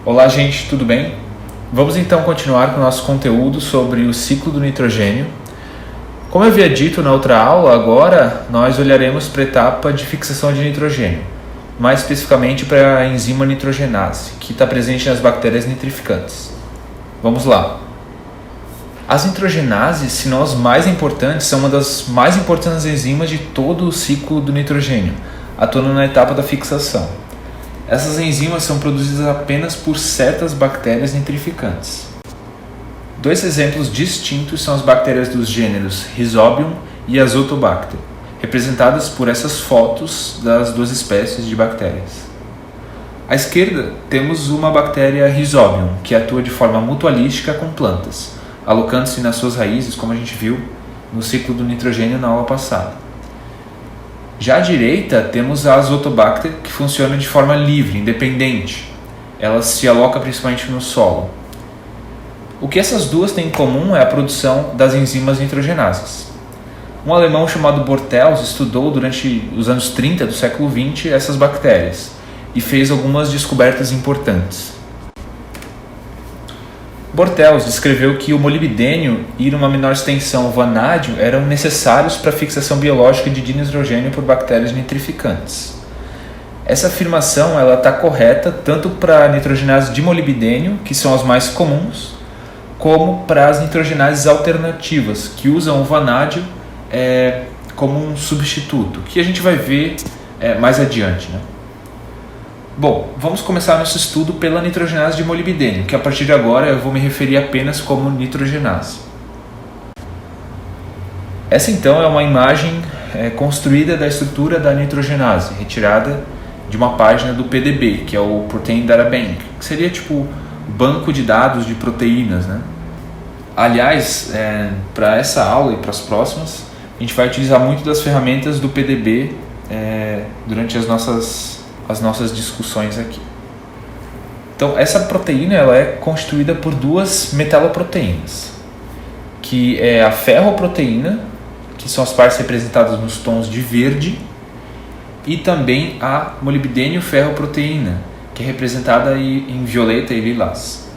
Olá, gente, tudo bem? Vamos então continuar com o nosso conteúdo sobre o ciclo do nitrogênio. Como eu havia dito na outra aula, agora nós olharemos para a etapa de fixação de nitrogênio, mais especificamente para a enzima nitrogenase, que está presente nas bactérias nitrificantes. Vamos lá. As nitrogenases, se não as mais importantes, são uma das mais importantes enzimas de todo o ciclo do nitrogênio, atuando na etapa da fixação. Essas enzimas são produzidas apenas por certas bactérias nitrificantes. Dois exemplos distintos são as bactérias dos gêneros Rhizobium e Azotobacter, representadas por essas fotos das duas espécies de bactérias. À esquerda, temos uma bactéria Rhizobium, que atua de forma mutualística com plantas, alocando-se nas suas raízes, como a gente viu no ciclo do nitrogênio na aula passada. Já à direita, temos a Azotobacter, que funciona de forma livre, independente. Ela se aloca principalmente no solo. O que essas duas têm em comum é a produção das enzimas nitrogenases. Um alemão chamado Bortels estudou durante os anos 30 do século XX essas bactérias e fez algumas descobertas importantes. Bortels descreveu que o molibdênio e, numa menor extensão, o vanádio eram necessários para a fixação biológica de dinitrogênio por bactérias nitrificantes. Essa afirmação está correta tanto para a nitrogenase de molibdênio, que são as mais comuns, como para as nitrogenases alternativas, que usam o vanádio como um substituto, que a gente vai ver mais adiante, né? Bom, vamos começar nosso estudo pela nitrogenase de molibdênio, que a partir de agora eu vou me referir apenas como nitrogenase. Essa então é uma imagem construída da estrutura da nitrogenase, retirada de uma página do PDB, que é o Protein Data Bank, que seria tipo o banco de dados de proteínas, né? Aliás, para essa aula e para as próximas, a gente vai utilizar muito das ferramentas do PDB durante as nossas discussões aqui. Então, essa proteína ela é constituída por duas metaloproteínas, que é a ferroproteína, que são as partes representadas nos tons de verde, e também a molibdênio-ferroproteína, que é representada em violeta e lilás.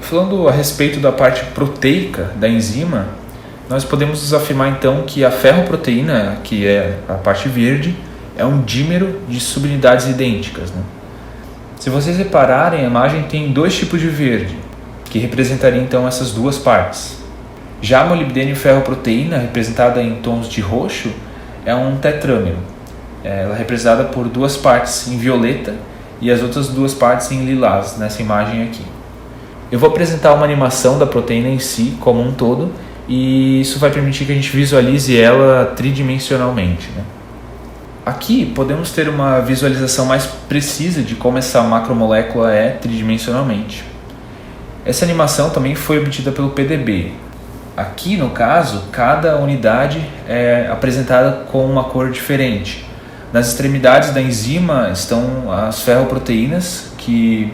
Falando a respeito da parte proteica da enzima, nós podemos afirmar então que a ferroproteína, que é a parte verde, é um dímero de subunidades idênticas, né? Se vocês repararem, a imagem tem dois tipos de verde, que representariam então essas duas partes. Já a molibdênio-ferroproteína, representada em tons de roxo, é um tetrâmero. Ela é representada por duas partes em violeta e as outras duas partes em lilás, nessa imagem aqui. Eu vou apresentar uma animação da proteína em si, como um todo, e isso vai permitir que a gente visualize ela tridimensionalmente, né? Aqui podemos ter uma visualização mais precisa de como essa macromolécula é tridimensionalmente. Essa animação também foi obtida pelo PDB. Aqui, no caso, cada unidade é apresentada com uma cor diferente. Nas extremidades da enzima estão as ferroproteínas, que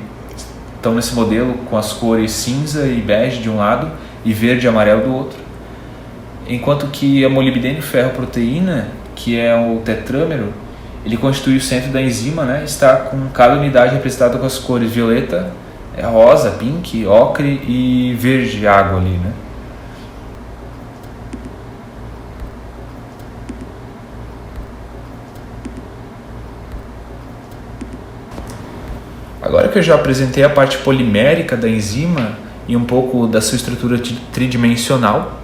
estão nesse modelo com as cores cinza e bege de um lado e verde e amarelo do outro. Enquanto que a molibdênio-ferroproteína, que é o tetrâmero, ele constitui o centro da enzima, né? Está com cada unidade representada com as cores violeta, rosa, pink, ocre e verde água ali, né? Agora que eu já apresentei a parte polimérica da enzima e um pouco da sua estrutura tridimensional,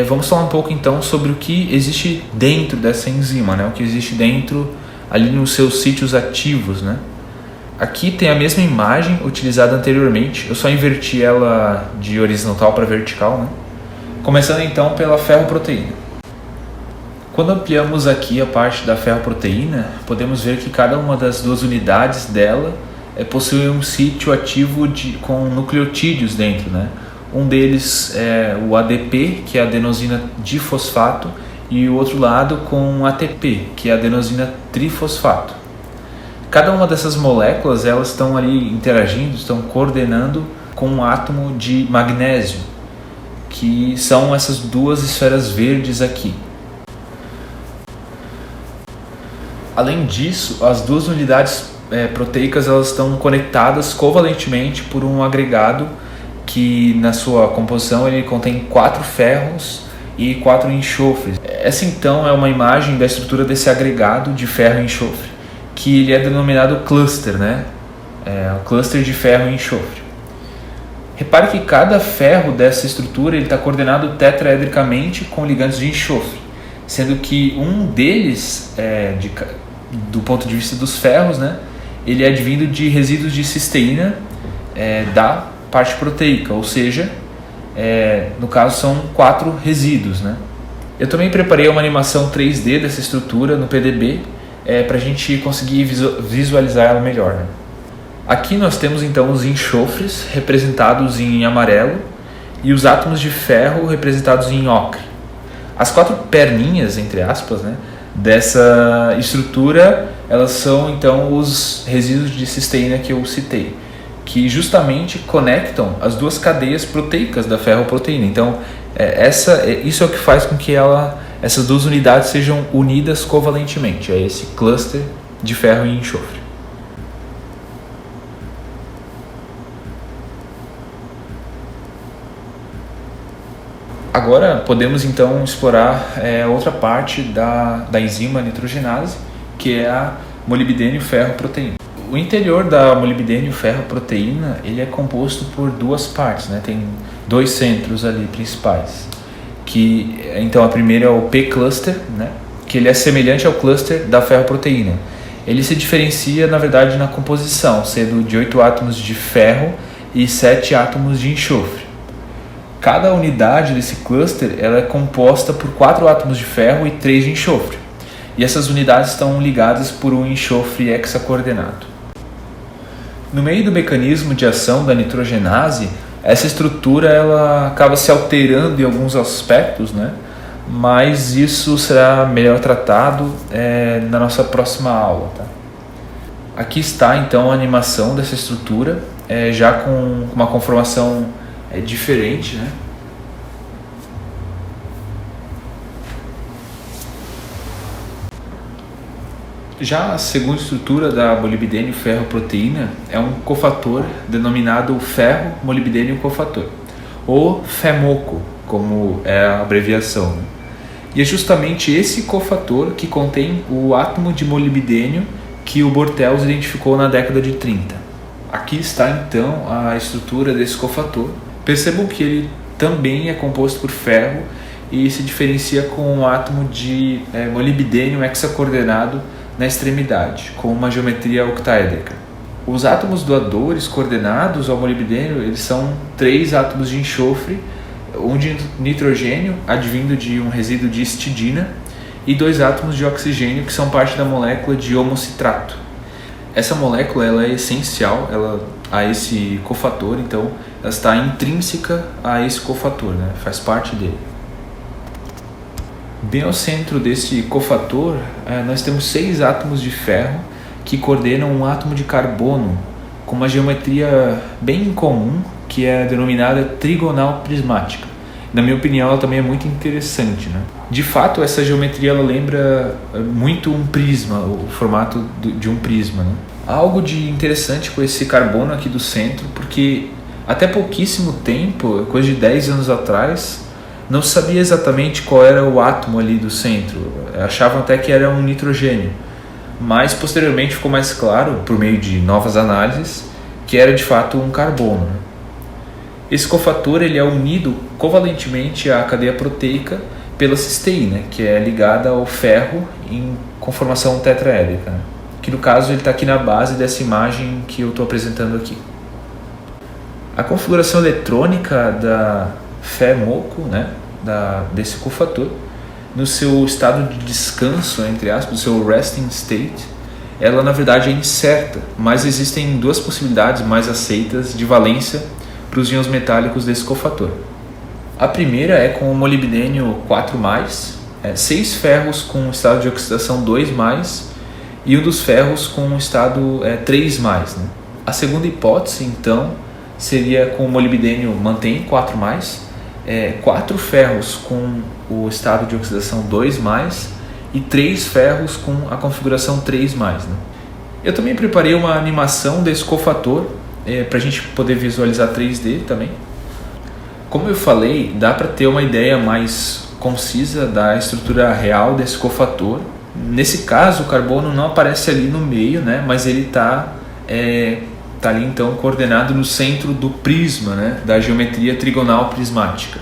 vamos falar um pouco então sobre o que existe dentro dessa enzima, né? O que existe dentro ali nos seus sítios ativos, né? Aqui tem a mesma imagem utilizada anteriormente, eu só inverti ela de horizontal para vertical, né? Começando então pela ferroproteína. Quando ampliamos aqui a parte da ferroproteína, podemos ver que cada uma das duas unidades dela possui um sítio ativo com nucleotídeos dentro, né? Um deles é o ADP, que é a adenosina difosfato, e o outro lado com ATP, que é a adenosina trifosfato. Cada uma dessas moléculas elas estão ali interagindo, estão coordenando com um átomo de magnésio, que são essas duas esferas verdes aqui. Além disso, as duas unidades proteicas elas estão conectadas covalentemente por um agregado que na sua composição ele contém 4 ferros e 4 enxofres. Essa então é uma imagem da estrutura desse agregado de ferro e enxofre, que ele é denominado cluster, né? O cluster de ferro e enxofre. Repare que cada ferro dessa estrutura está coordenado tetraedricamente com ligantes de enxofre, sendo que um deles, do ponto de vista dos ferros, né, ele é advindo de resíduos de cisteína da parte proteica, ou seja, no caso são 4 resíduos. Né? Eu também preparei uma animação 3D dessa estrutura no PDB para a gente conseguir visualizar ela melhor. Né? Aqui nós temos então os enxofres representados em amarelo e os átomos de ferro representados em ocre. As 4 perninhas, entre aspas, né, dessa estrutura, elas são então os resíduos de cisteína que eu citei, que justamente conectam as 2 cadeias proteicas da ferroproteína. Então, isso é o que faz com que essas 2 unidades sejam unidas covalentemente. É esse cluster de ferro e enxofre. Agora podemos então explorar outra parte da enzima nitrogenase, que é a molibdênio-ferroproteína. O interior da molibdênio-ferroproteína ele é composto por 2 partes, né? Tem 2 centros ali principais. Então a primeira é o P-cluster, né? Que ele é semelhante ao cluster da ferroproteína. Ele se diferencia na verdade na composição, sendo de 8 átomos de ferro e 7 átomos de enxofre. Cada unidade desse cluster ela é composta por 4 átomos de ferro e 3 de enxofre. E essas unidades estão ligadas por um enxofre hexacoordenado. No meio do mecanismo de ação da nitrogenase, essa estrutura ela acaba se alterando em alguns aspectos, né? Mas isso será melhor tratado na nossa próxima aula. Tá? Aqui está então a animação dessa estrutura, já com uma conformação diferente, né? Já a segunda estrutura da molibdênio-ferroproteína é um cofator denominado ferro-molibdênio-cofator, ou FEMOCO, como é a abreviação. Né? E é justamente esse cofator que contém o átomo de molibdênio que o Bortels identificou na década de 30. Aqui está então a estrutura desse cofator. Percebam que ele também é composto por ferro e se diferencia com um átomo de molibdênio hexacoordenado na extremidade, com uma geometria octaédrica. Os átomos doadores coordenados ao molibdênio eles são 3 átomos de enxofre, um de nitrogênio advindo de um resíduo de histidina e 2 átomos de oxigênio que são parte da molécula de homocitrato. Essa molécula ela é essencial a esse cofator, então ela está intrínseca a esse cofator, né? Faz parte dele. Bem ao centro desse cofator, nós temos 6 átomos de ferro que coordenam um átomo de carbono com uma geometria bem incomum, que é denominada trigonal prismática. Na minha opinião, ela também é muito interessante. Né? De fato, essa geometria ela lembra muito um prisma, o formato de um prisma. Né? Há algo de interessante com esse carbono aqui do centro, porque até pouquíssimo tempo, coisa de 10 anos atrás, não se sabia exatamente qual era o átomo ali do centro. Achavam até que era um nitrogênio. Mas posteriormente ficou mais claro, por meio de novas análises, que era de fato um carbono. Né? Esse cofator ele é unido covalentemente à cadeia proteica pela cisteína, que é ligada ao ferro em conformação tetraédrica, né? Que no caso ele está aqui na base dessa imagem que eu estou apresentando aqui. A configuração eletrônica da FEMOCO, né, desse cofator, no seu estado de descanso, entre aspas, seu resting state, ela na verdade é incerta, mas existem 2 possibilidades mais aceitas de valência para os íons metálicos desse cofator. A primeira é com o molibdênio 4+, 6 ferros com estado de oxidação 2+, e um dos ferros com estado 3+. Né? A segunda hipótese, então, seria com o molibdênio mantém 4+, 4 ferros com o estado de oxidação 2+, e 3 ferros com a configuração 3+. Né? Eu também preparei uma animação desse cofator para a gente poder visualizar 3D também. Como eu falei, dá para ter uma ideia mais concisa da estrutura real desse cofator. Nesse caso, o carbono não aparece ali no meio, né? Mas ele está ali então coordenado no centro do prisma, né? Da geometria trigonal prismática.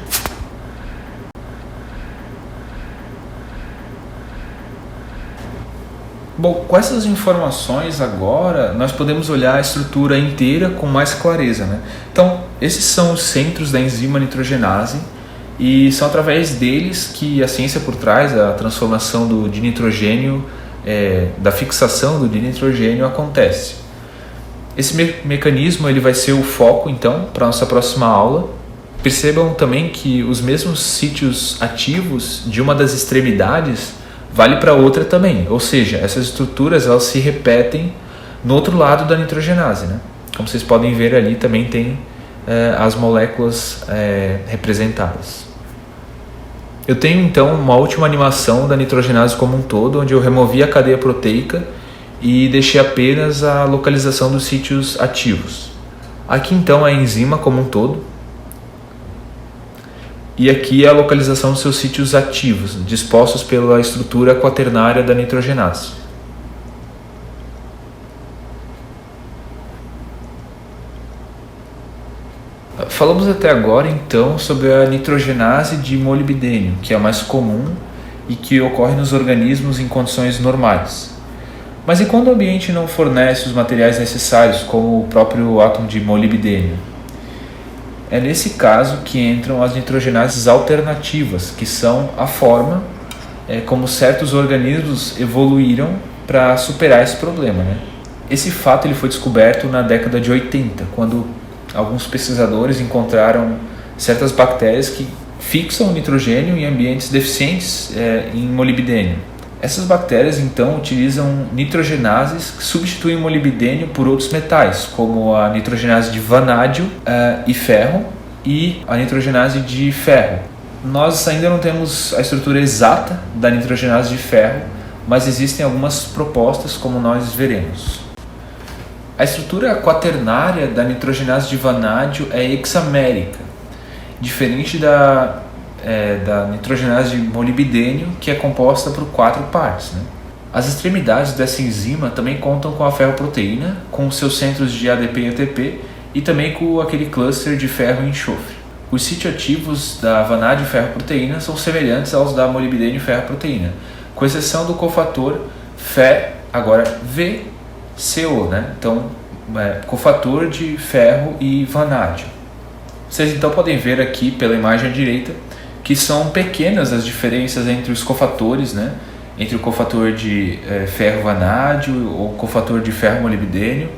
Bom, com essas informações agora, nós podemos olhar a estrutura inteira com mais clareza, né? Então, esses são os centros da enzima nitrogenase e são através deles que a ciência por trás, a transformação do dinitrogênio, da fixação do dinitrogênio acontece. Esse mecanismo ele vai ser o foco, então, para a nossa próxima aula. Percebam também que os mesmos sítios ativos de uma das extremidades vale para outra também, ou seja, essas estruturas elas se repetem no outro lado da nitrogenase, né? Como vocês podem ver ali também tem as moléculas representadas. Eu tenho então uma última animação da nitrogenase como um todo, onde eu removi a cadeia proteica e deixei apenas a localização dos sítios ativos. Aqui então a enzima como um todo, e aqui é a localização dos seus sítios ativos, dispostos pela estrutura quaternária da nitrogenase. Falamos até agora então sobre a nitrogenase de molibdênio, que é a mais comum e que ocorre nos organismos em condições normais. Mas e quando o ambiente não fornece os materiais necessários, como o próprio átomo de molibdênio? É nesse caso que entram as nitrogenases alternativas, que são a forma como certos organismos evoluíram para superar esse problema, né? Esse fato ele foi descoberto na década de 80, quando alguns pesquisadores encontraram certas bactérias que fixam o nitrogênio em ambientes deficientes em molibdênio. Essas bactérias então utilizam nitrogenases que substituem o molibdênio por outros metais, como a nitrogenase de vanádio e ferro e a nitrogenase de ferro. Nós ainda não temos a estrutura exata da nitrogenase de ferro, mas existem algumas propostas, como nós veremos. A estrutura quaternária da nitrogenase de vanádio é hexamérica, diferente da nitrogenase de molibdênio, que é composta por 4 partes, né? As extremidades dessa enzima também contam com a ferroproteína, com seus centros de ADP e ATP, e também com aquele cluster de ferro e enxofre. Os sítios ativos da vanádio ferroproteína são semelhantes aos da molibdênio ferroproteína, com exceção do cofator VCO, né? Então, cofator de ferro e vanádio. Vocês então podem ver aqui pela imagem à direita que são pequenas as diferenças entre os cofatores, né? Entre o cofator de ferro vanádio ou cofator de ferro molibdênio,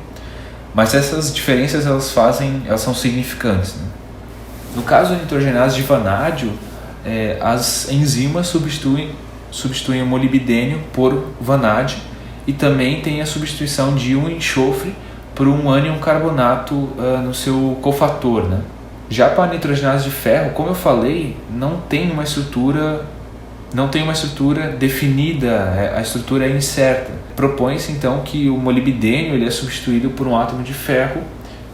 mas essas diferenças elas são significantes, né? No caso da nitrogenase de vanádio, as enzimas substituem o molibdênio por vanádio e também tem a substituição de um enxofre por um ânion carbonato no seu cofator, né? Já para a nitrogenase de ferro, como eu falei, não tem uma estrutura definida, a estrutura é incerta. Propõe-se então que o molibdênio ele é substituído por um átomo de ferro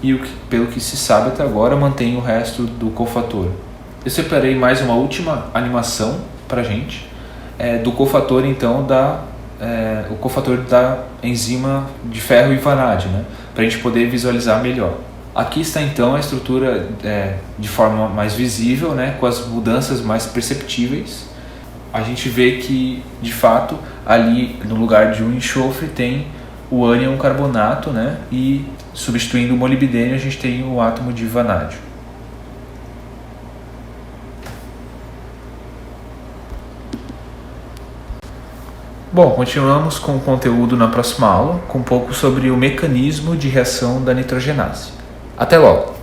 e, pelo que se sabe até agora, mantém o resto do cofator. Eu separei mais uma última animação para a gente, do cofator então o cofator da enzima de ferro e vanádio, né? Para a gente poder visualizar melhor. Aqui está então a estrutura de forma mais visível, né, com as mudanças mais perceptíveis. A gente vê que, de fato, ali no lugar de um enxofre tem o ânion carbonato, né, e substituindo o molibdênio a gente tem o átomo de vanádio. Bom, continuamos com o conteúdo na próxima aula, com um pouco sobre o mecanismo de reação da nitrogenase. Até logo!